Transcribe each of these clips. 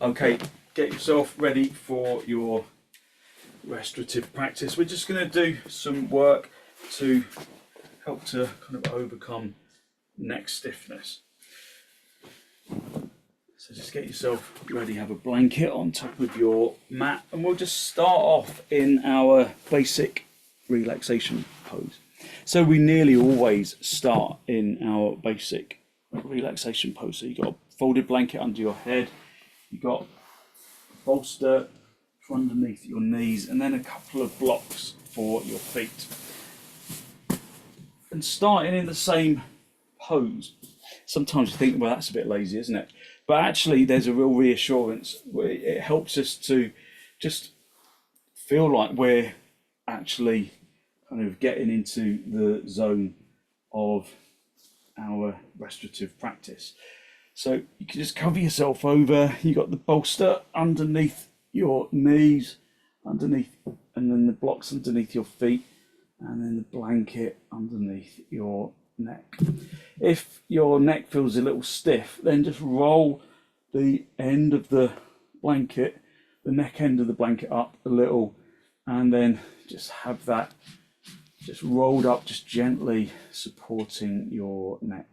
Okay, get yourself ready for your restorative practice. We're just going to do some work to help to kind of overcome neck stiffness. So just get yourself ready, have a blanket on top of your mat, and we'll just start off in our basic relaxation pose. So we nearly always start in our basic relaxation pose. So you've got a folded blanket under your head, you've got a bolster underneath your knees, and then a couple of blocks for your feet. And starting in the same pose, sometimes you think, well, that's a bit lazy, isn't it? But actually, there's a real reassurance. It helps us to just feel like we're actually kind of getting into the zone of our restorative practice. So you can just cover yourself over. You got the bolster underneath your knees, underneath, and then the blocks underneath your feet, and then the blanket underneath your neck. If your neck feels a little stiff, then just roll the end of the blanket, the neck end of the blanket up a little, and then just have that just rolled up, just gently supporting your neck.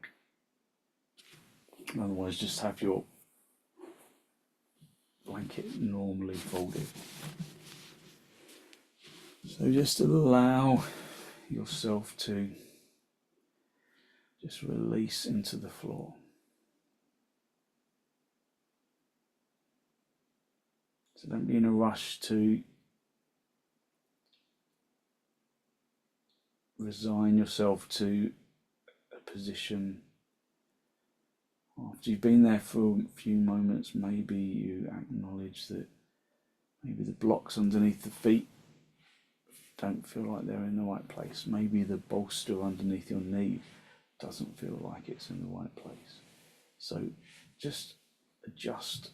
Otherwise, just have your blanket normally folded. So just allow yourself to just release into the floor. So don't be in a rush to resign yourself to a position. After you've been there for a few moments, maybe you acknowledge that maybe the blocks underneath the feet don't feel like they're in the right place. Maybe the bolster underneath your knee doesn't feel like it's in the right place. So just adjust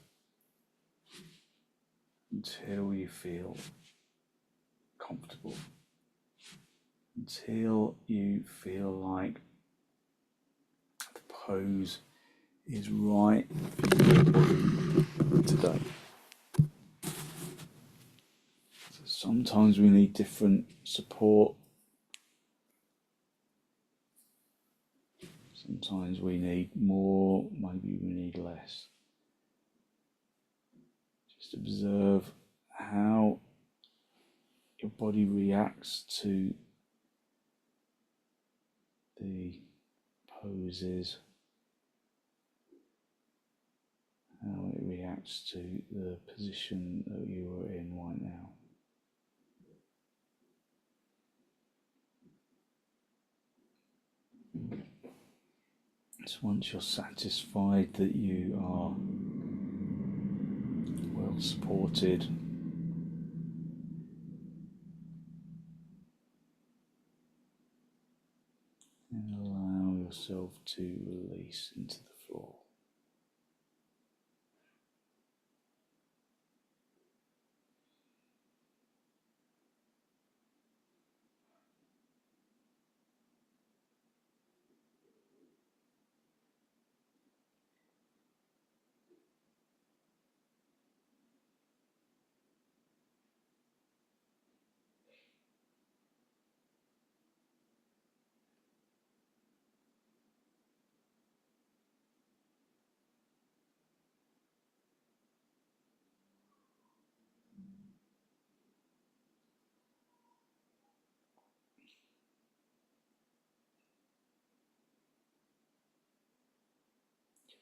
until you feel comfortable, until you feel like the pose is right for your body today. So sometimes we need different support. Sometimes we need more, maybe we need less. Just observe how your body reacts to the poses, how it reacts to the position that you are in right now. So once you're satisfied that you are well supported, and allow yourself to release into the floor.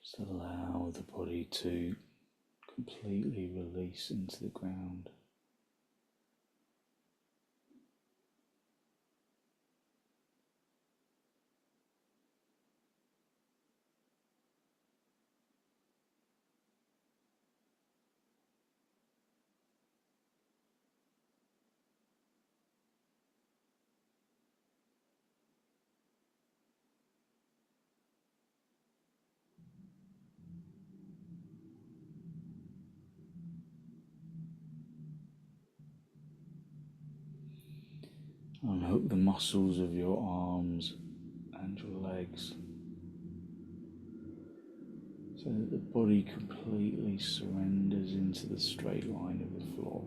Just allow the body to completely release into the ground. Unhook the muscles of your arms and your legs. so that the body completely surrenders into the straight line of the floor.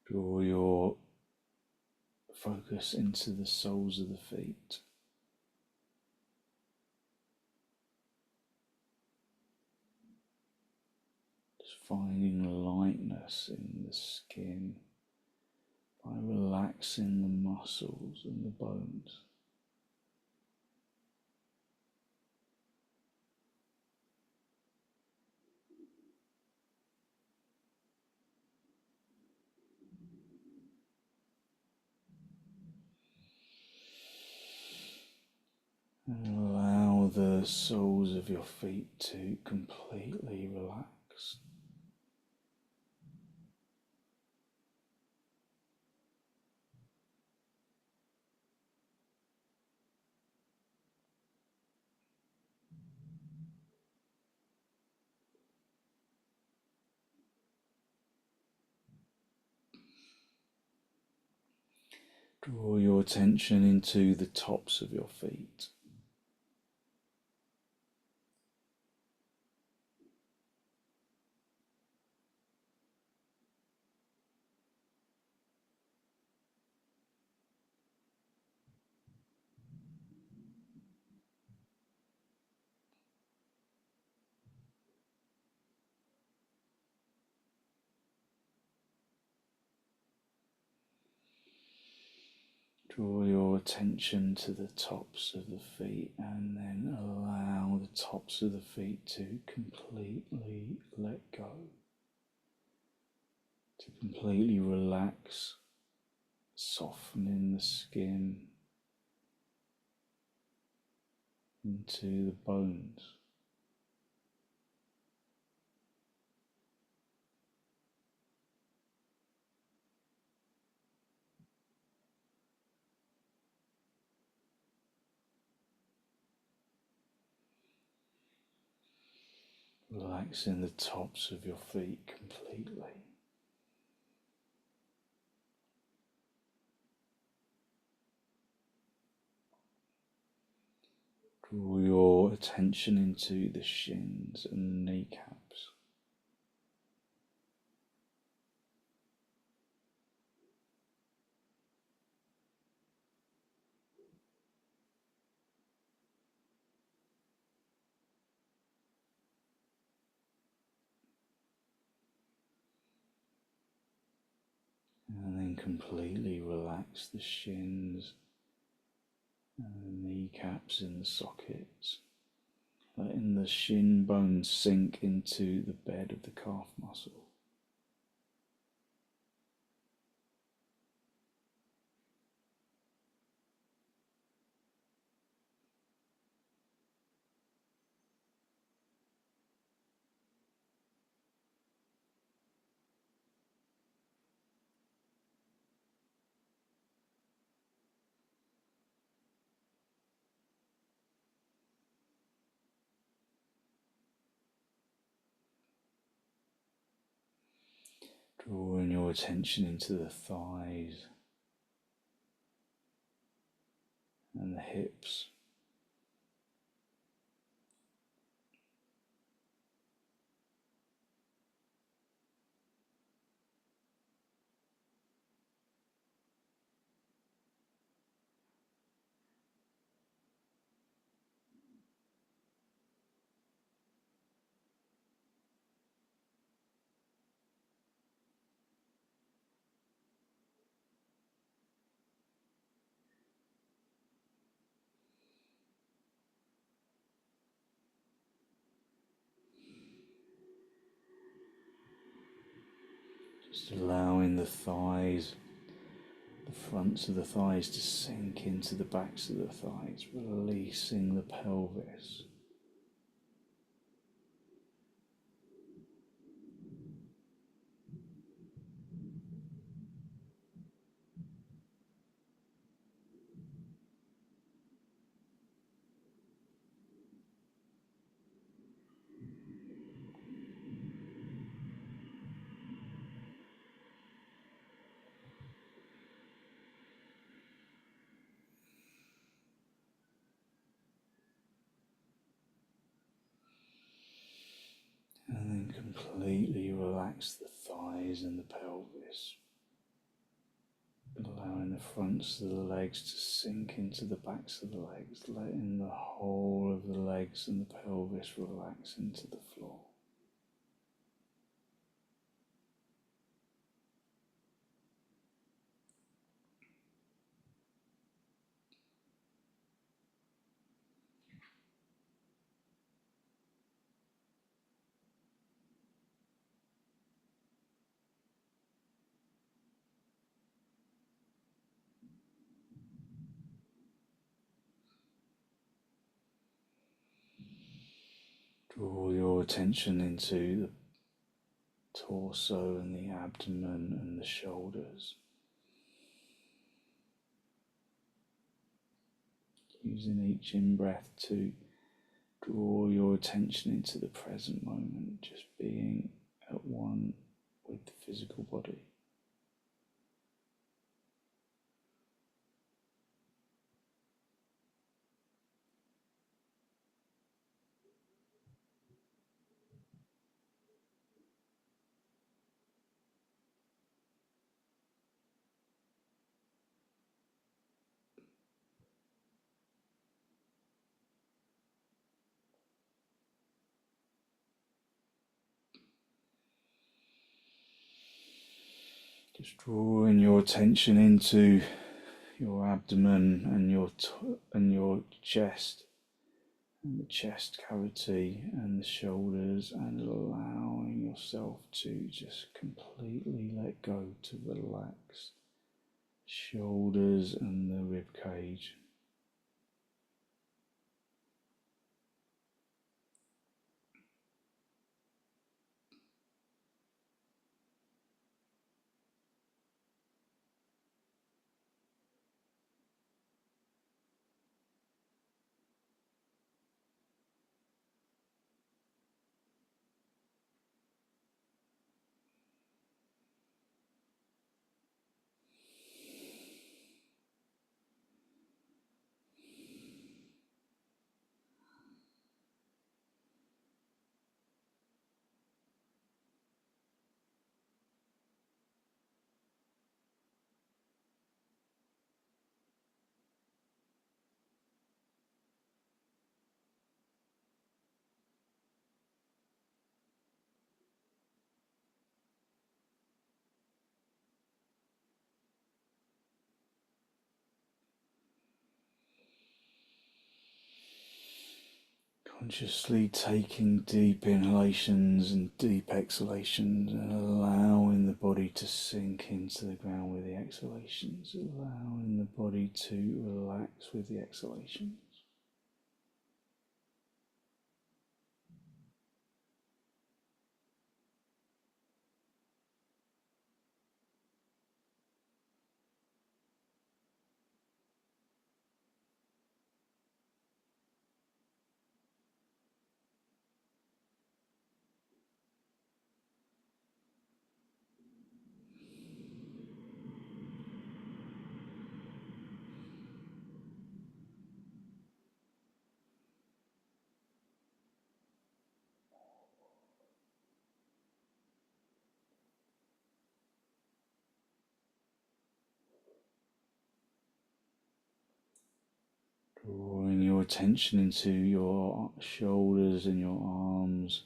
Draw your focus into the soles of the feet. Just finding lightness in the skin by relaxing the muscles and the bones. And allow the soles of your feet to completely relax. Draw your attention into the tops of your feet. Draw your attention to the tops of the feet and then allow the tops of the feet to completely let go, to completely relax, softening the skin into the bones. Relaxing the tops of your feet completely. Draw your attention into the shins and the kneecaps. And then completely relax the shins and the kneecaps in the sockets, letting the shin bones sink into the bed of the calf muscle. Drawing your attention into the thighs and the hips. Just allowing the thighs, the fronts of the thighs to sink into the backs of the thighs, releasing the pelvis. And then completely relax the thighs and the pelvis, allowing the fronts of the legs to sink into the backs of the legs, letting the whole of the legs and the pelvis relax into the floor. Draw your attention into the torso and the abdomen and the shoulders, using each in-breath to draw your attention into the present moment, just being at one with the physical body. Just drawing your attention into your abdomen and your chest, and the chest cavity and the shoulders, and allowing yourself to just completely let go, to relax shoulders and the rib cage. Consciously taking deep inhalations and deep exhalations, and allowing the body to sink into the ground with the exhalations, allowing the body to relax with the exhalations. attention into your shoulders and your arms,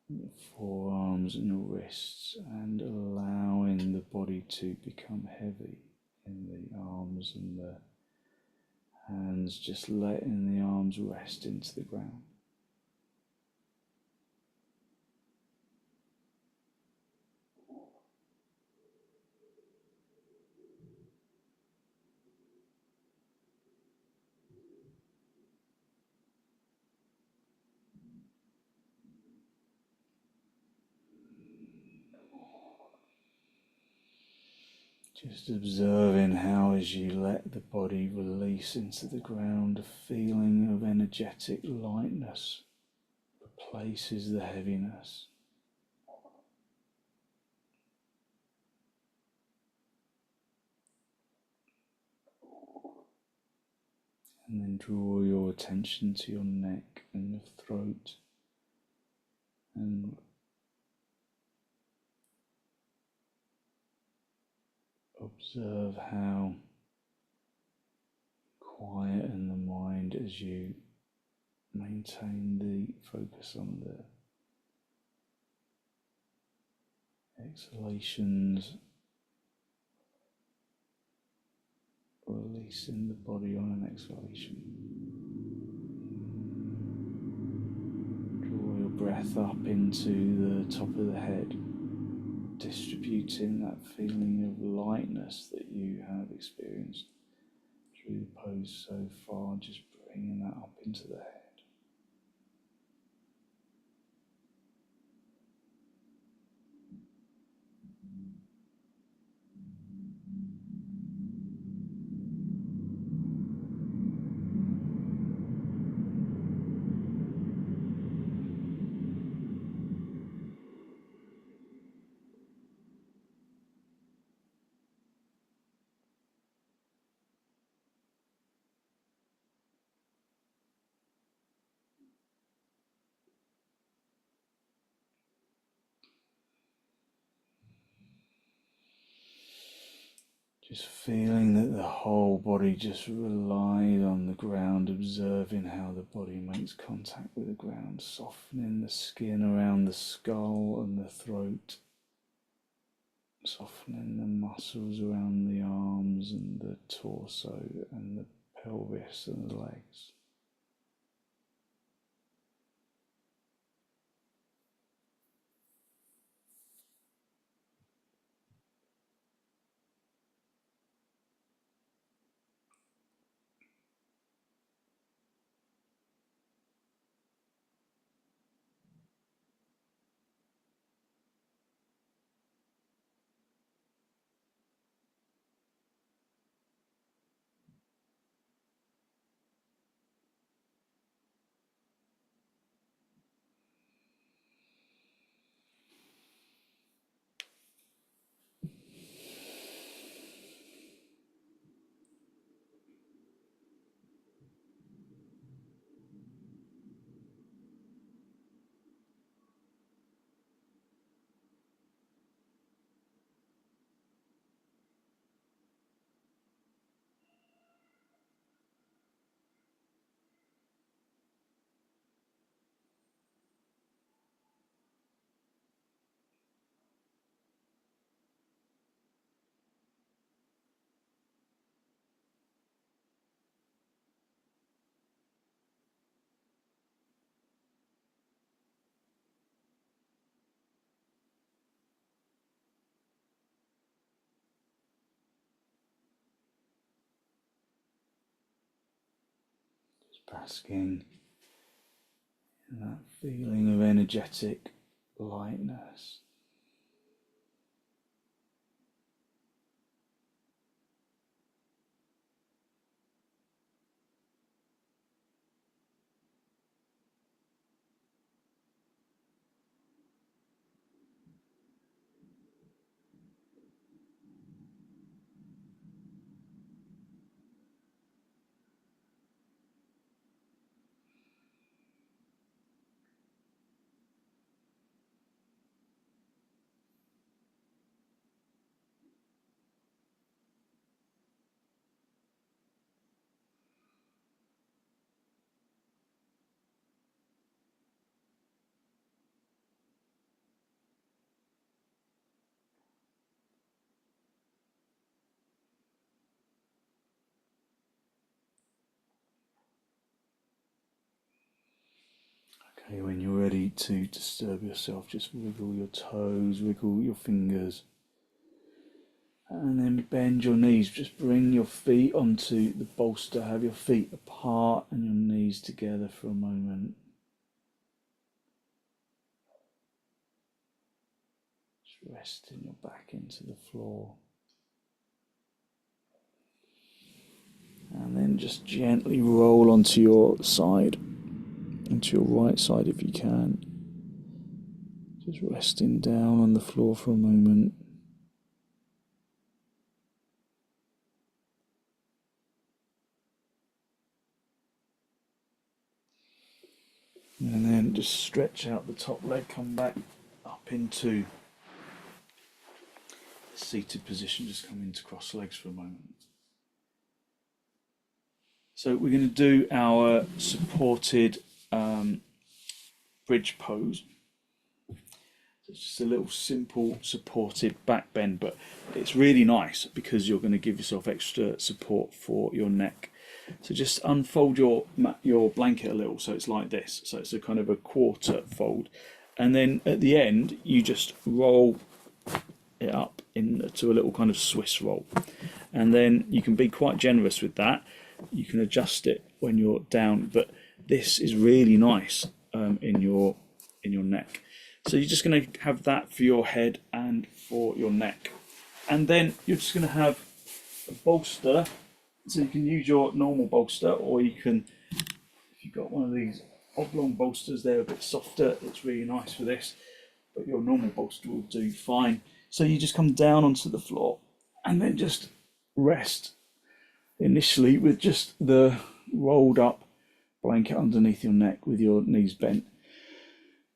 your forearms and your wrists, and allowing the body to become heavy in the arms and the hands, just letting the arms rest into the ground. Just observing how, as you let the body release into the ground, a feeling of energetic lightness replaces the heaviness. And then draw your attention to your neck and your throat, and observe how quieten the mind as you maintain the focus on the exhalations, releasing the body on an exhalation. Draw your breath up into the top of the head, distributing that feeling of lightness that you have experienced through the pose so far, just bringing that up into the head. Just feeling that the whole body just relies on the ground, observing how the body makes contact with the ground, softening the skin around the skull and the throat, softening the muscles around the arms and the torso and the pelvis and the legs. Basking in that feeling of energetic lightness. Okay, when you're ready to disturb yourself, just wiggle your toes, wiggle your fingers, and then bend your knees. Just bring your feet onto the bolster, have your feet apart and your knees together for a moment. Just resting your back into the floor. And then just gently roll onto your side, onto your right side if you can. Just resting down on the floor for a moment. And then just stretch out the top leg, come back up into the seated position, just come into cross legs for a moment. So we're going to do our supported bridge pose. It's just a little simple supported back bend, but it's really nice because you're going to give yourself extra support for your neck. So just unfold your blanket a little, so it's like this. So it's a kind of a quarter fold, and then at the end you just roll it up into a little kind of Swiss roll, and then you can be quite generous with that. You can adjust it when you're down, but this is really nice in your neck. So you're just going to have that for your head and for your neck, and then you're just going to have a bolster. So you can use your normal bolster, or you can, if you've got one of these oblong bolsters, they're a bit softer. It's really nice for this, but your normal bolster will do fine. So you just come down onto the floor and then just rest initially with just the rolled up blanket underneath your neck with your knees bent.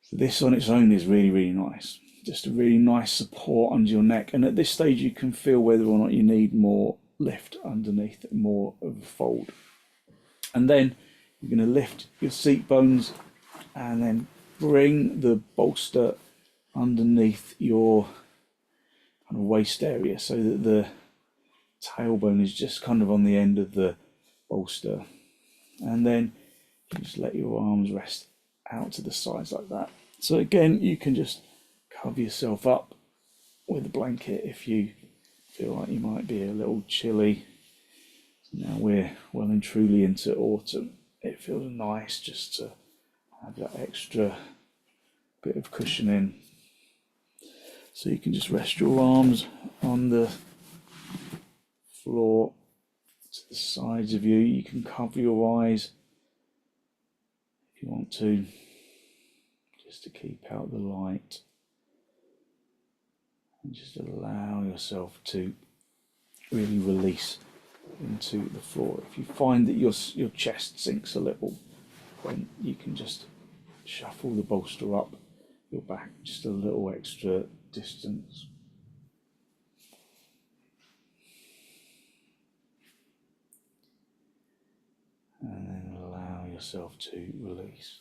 So this on its own is really, really nice. Just a really nice support under your neck. And at this stage you can feel whether or not you need more lift underneath, more of a fold. And then you're going to lift your seat bones and then bring the bolster underneath your kind of waist area so that the tailbone is just kind of on the end of the bolster. And then you just let your arms rest out to the sides like that. So again, you can just cover yourself up with a blanket if you feel like you might be a little chilly. Now we're well and truly into autumn. It feels nice just to have that extra bit of cushioning. So you can just rest your arms on the floor to the sides of you. You can cover your eyes if you want to, just to keep out the light. And just allow yourself to really release into the floor. If you find that your chest sinks a little, then you can just shuffle the bolster up your back just a little extra distance. And then allow yourself to release.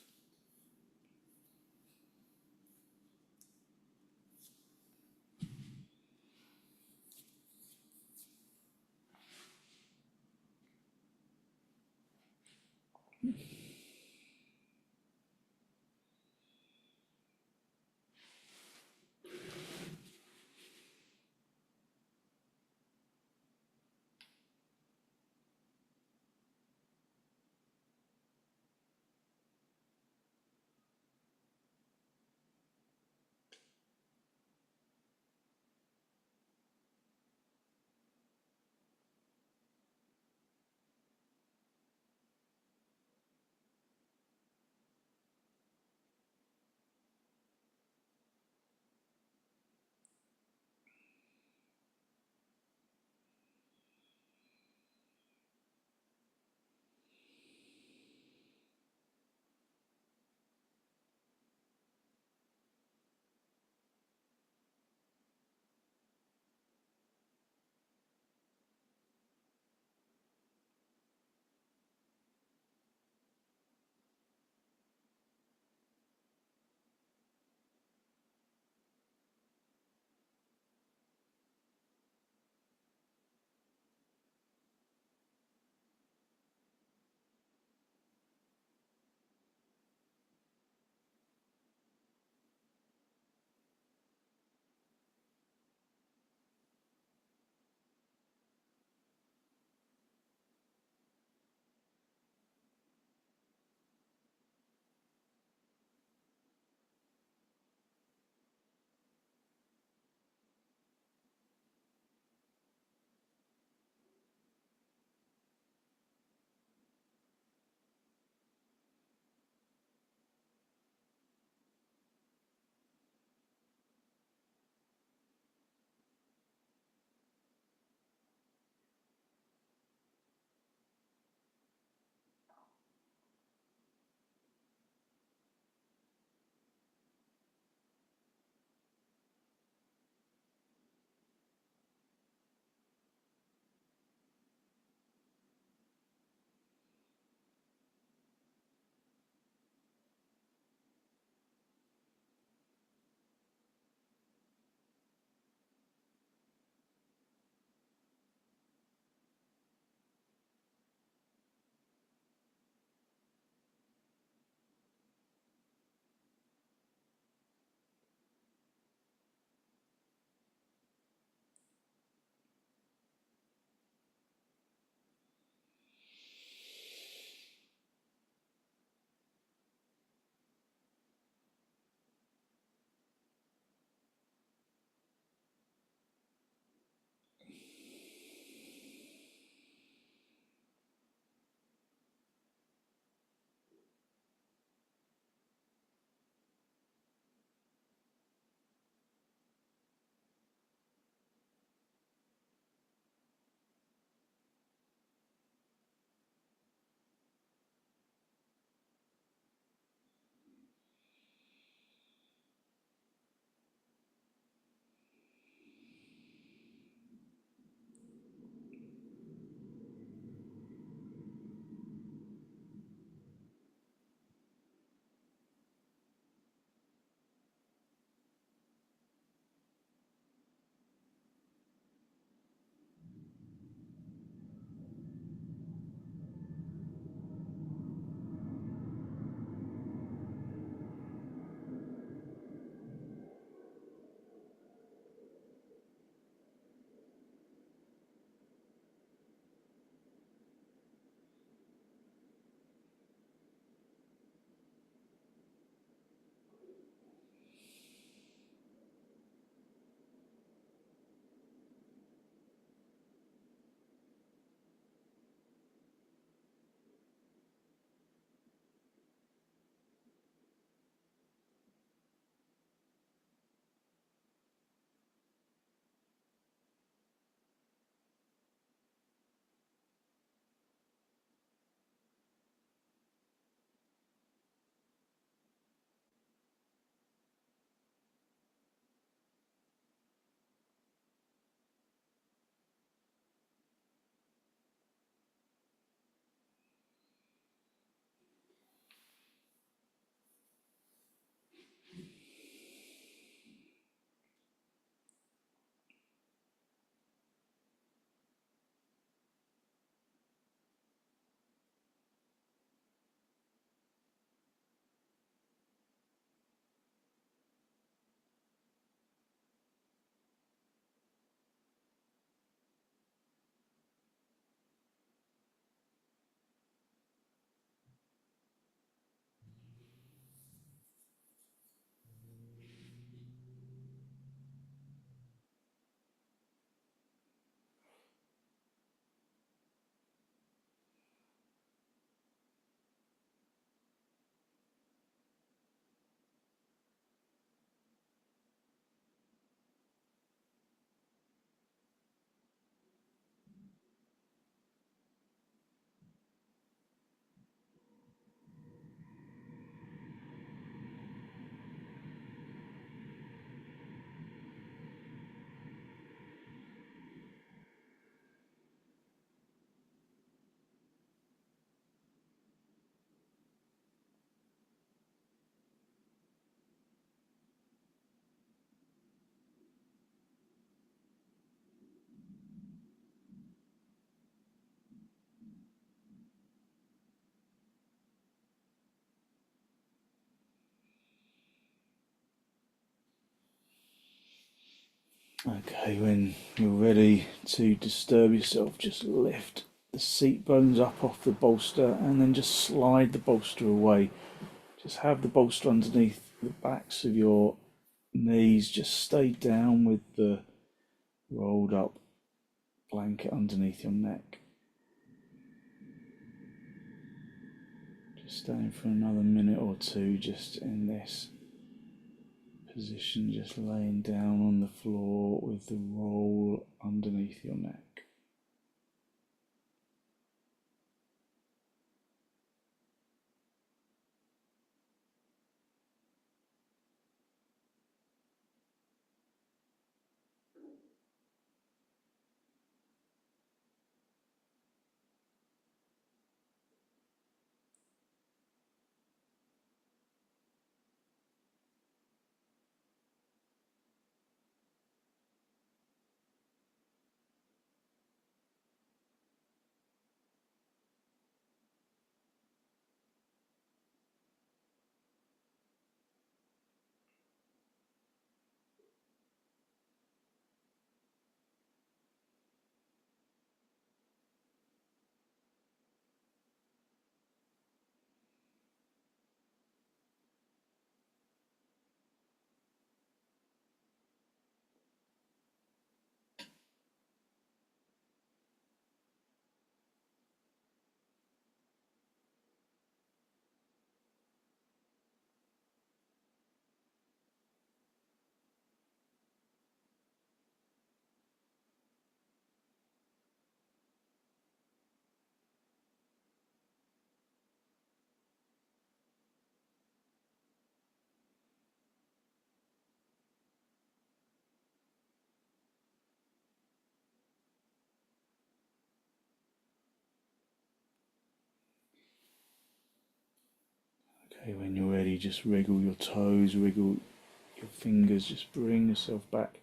Okay, when you're ready to disturb yourself, just lift the seat bones up off the bolster and then just slide the bolster away. Just have the bolster underneath the backs of your knees. Just stay down with the rolled up blanket underneath your neck. Just staying for another minute or two just in this position, just laying down on the floor with the roll underneath your neck. Okay, when you're ready, just wriggle your toes, wriggle your fingers, just bring yourself back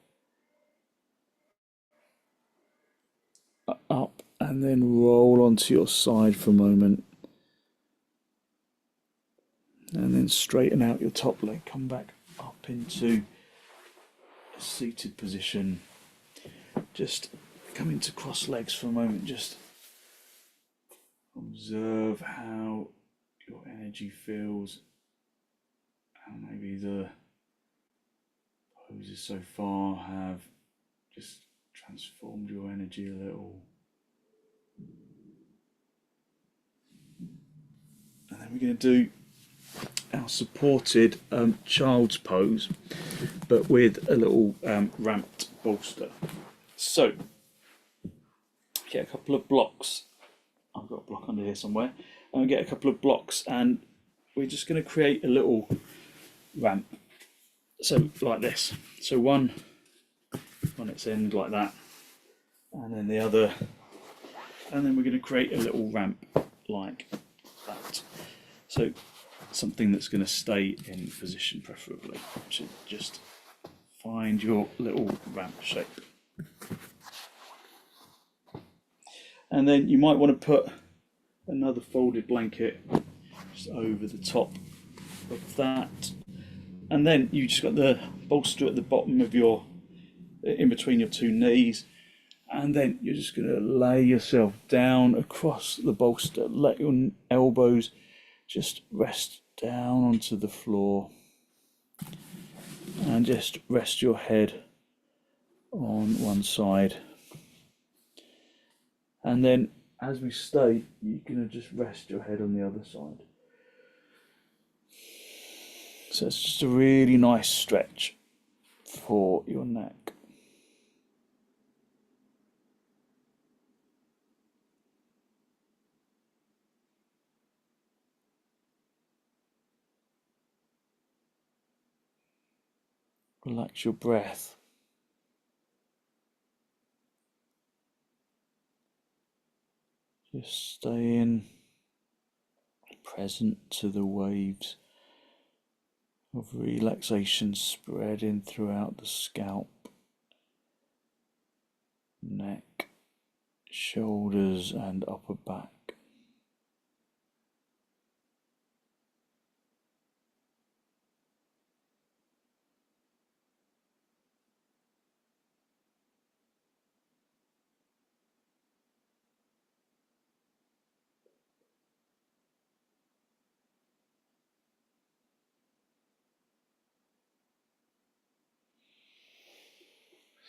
up and then roll onto your side for a moment. And then straighten out your top leg, come back up into a seated position. Just come into cross legs for a moment, just observe how your energy feels, how maybe the poses so far have just transformed your energy a little. And then we're going to do our supported child's pose, but with a little ramped bolster. So, get a couple of blocks. I've got a block under here somewhere. And get a couple of blocks, and we're just going to create a little ramp. So, like this. So, one on its end, like that, and then the other, and then we're going to create a little ramp like that. So, something that's going to stay in position, preferably. So, just find your little ramp shape. And then you might want to put another folded blanket just over the top of that. And then you just got the bolster at the bottom of your, in between your two knees. And then you're just going to lay yourself down across the bolster. Let your elbows just rest down onto the floor. And just rest your head on one side. And then as we stay, you're going to just rest your head on the other side. So it's just a really nice stretch for your neck. Relax your breath. Just staying present to the waves of relaxation spreading throughout the scalp, neck, shoulders, and upper back.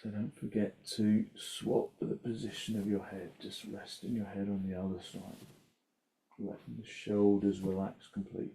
So don't forget to swap the position of your head, just resting your head on the other side, letting the shoulders relax completely.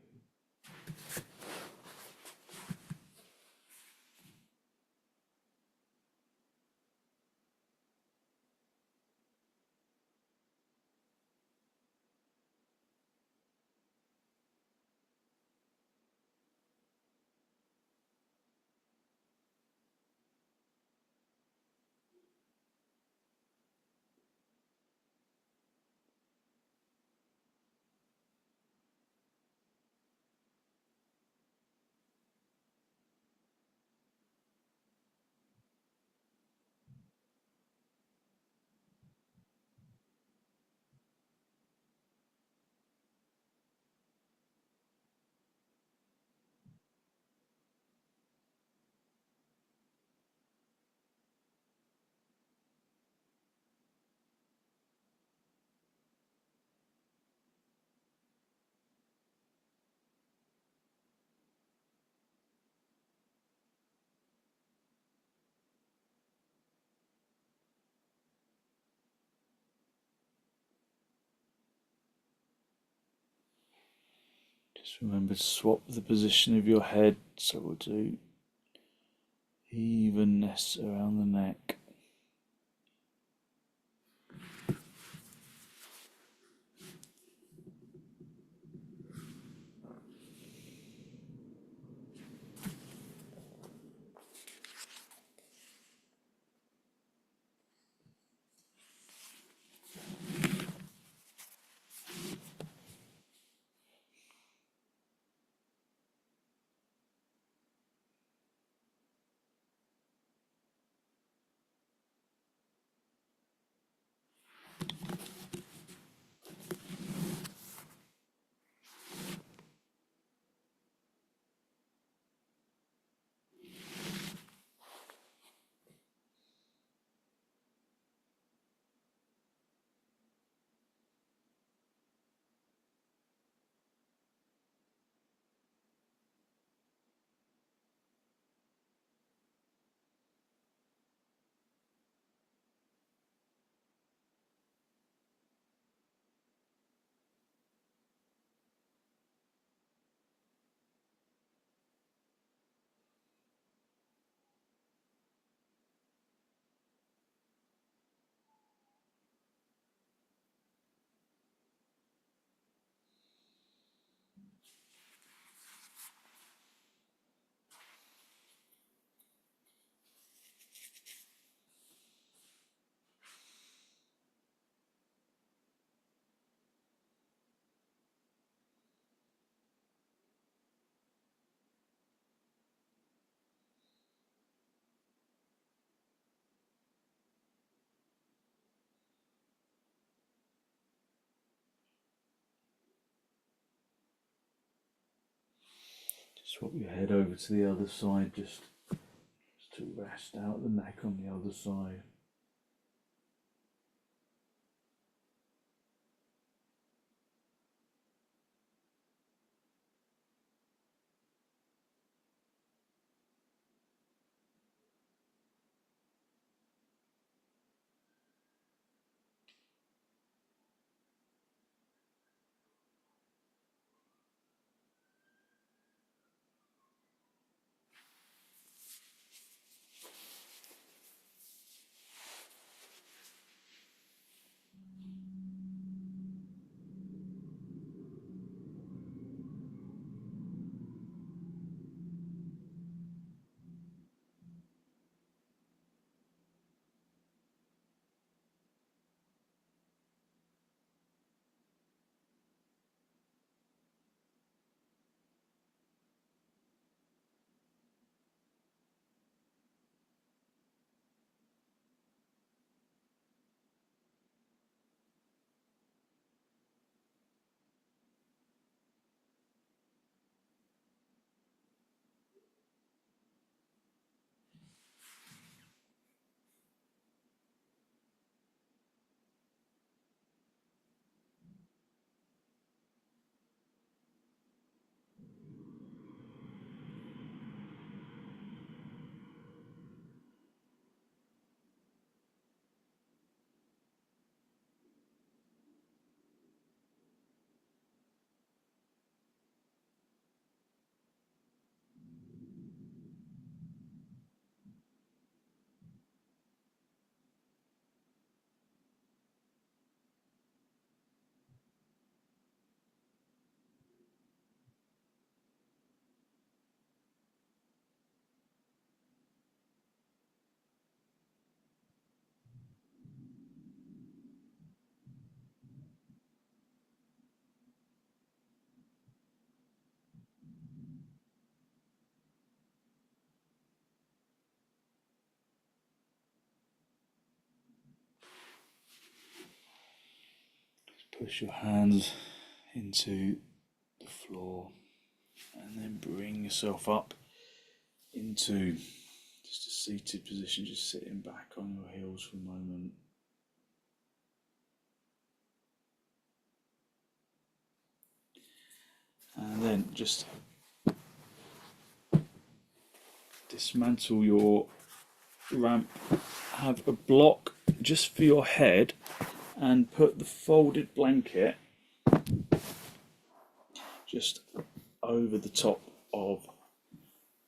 Just remember to swap the position of your head, so we'll do evenness around the neck. Swap your head over to the other side, just to rest out the neck on the other side. push your hands into the floor and then bring yourself up into just a seated position, just sitting back on your heels for a moment. And then just dismantle your ramp, have a block just for your head, and put the folded blanket just over the top of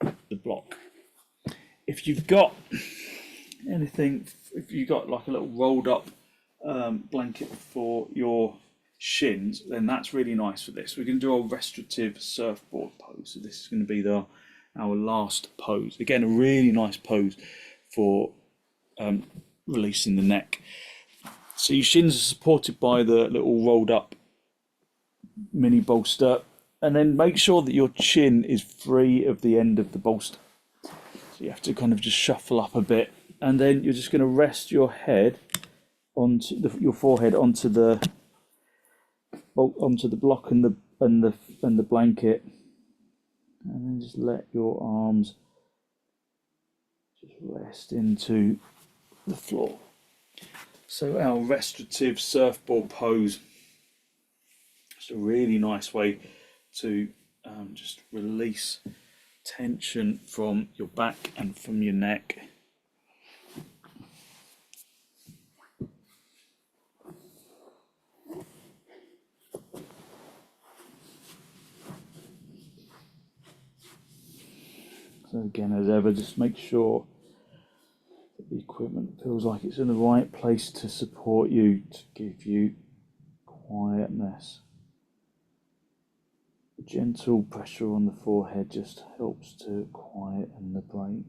the block. If you've got anything, if you've got like a little rolled up blanket for your shins, then that's really nice for this. We're going to do a restorative surfboard pose. So this is going to be our last pose. Again, a really nice pose for releasing the neck. So your shins are supported by the little rolled up mini bolster, and then make sure that your chin is free of the end of the bolster. So you have to kind of just shuffle up a bit, and then you're just going to rest your head onto your forehead onto the block and the blanket, and then just let your arms just rest into the floor. So our restorative surfboard pose, it's a really nice way to just release tension from your back and from your neck. So again, as ever, just make sure that the equipment feels like it's in the right place to support you, to give you quietness. The gentle pressure on the forehead just helps to quieten the brain.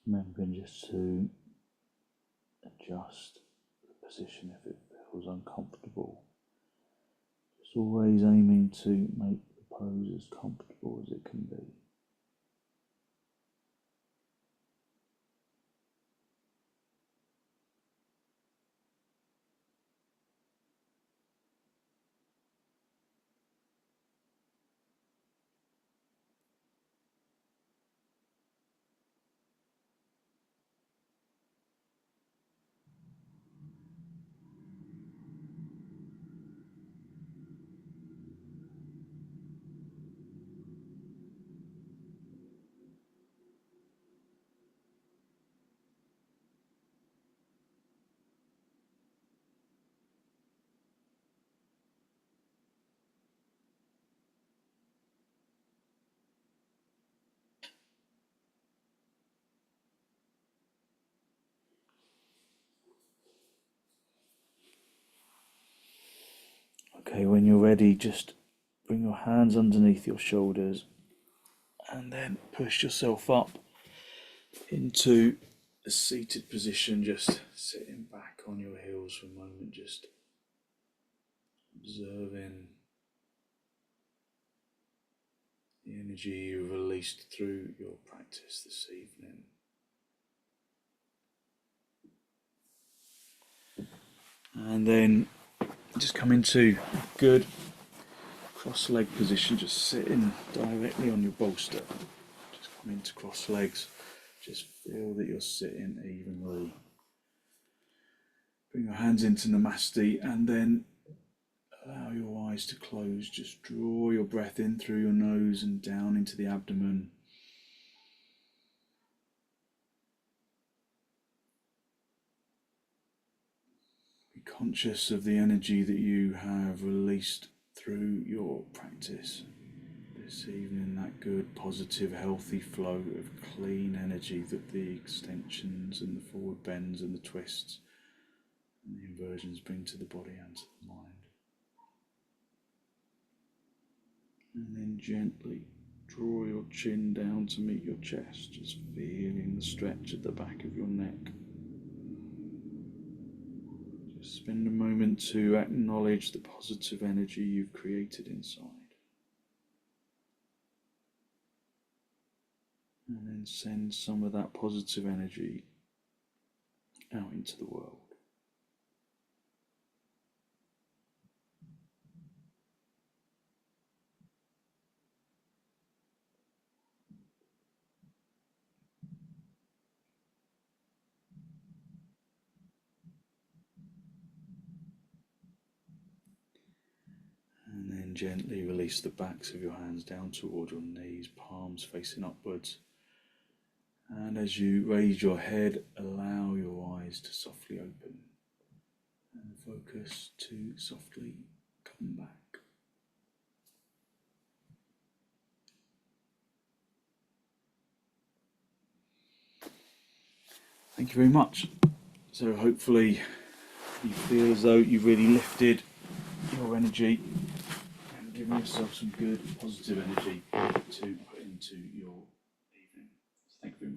Remembering just to adjust the position if it feels uncomfortable. Just always aiming to make the pose as comfortable as it can be. Okay, when you're ready, just bring your hands underneath your shoulders and then push yourself up into a seated position, just sitting back on your heels for a moment, just observing the energy you released through your practice this evening. And then just come into a good cross-leg position, just sitting directly on your bolster. Just come into cross legs, just feel that you're sitting evenly. Bring your hands into Namaste and then allow your eyes to close. Just draw your breath in through your nose and down into the abdomen. Be conscious of the energy that you have released through your practice this evening, that good, positive, healthy flow of clean energy that the extensions and the forward bends and the twists and the inversions bring to the body and to the mind. And then gently draw your chin down to meet your chest, just feeling the stretch at the back of your neck. Just spend a moment to acknowledge the positive energy you've created inside. And then send some of that positive energy out into the world. And then gently release the backs of your hands down toward your knees, palms facing upwards. And as you raise your head, allow your eyes to softly open and focus to softly come back. Thank you very much. So hopefully you feel as though you've really lifted your energy and given yourself some good positive energy to put into your evening. So thank you very much.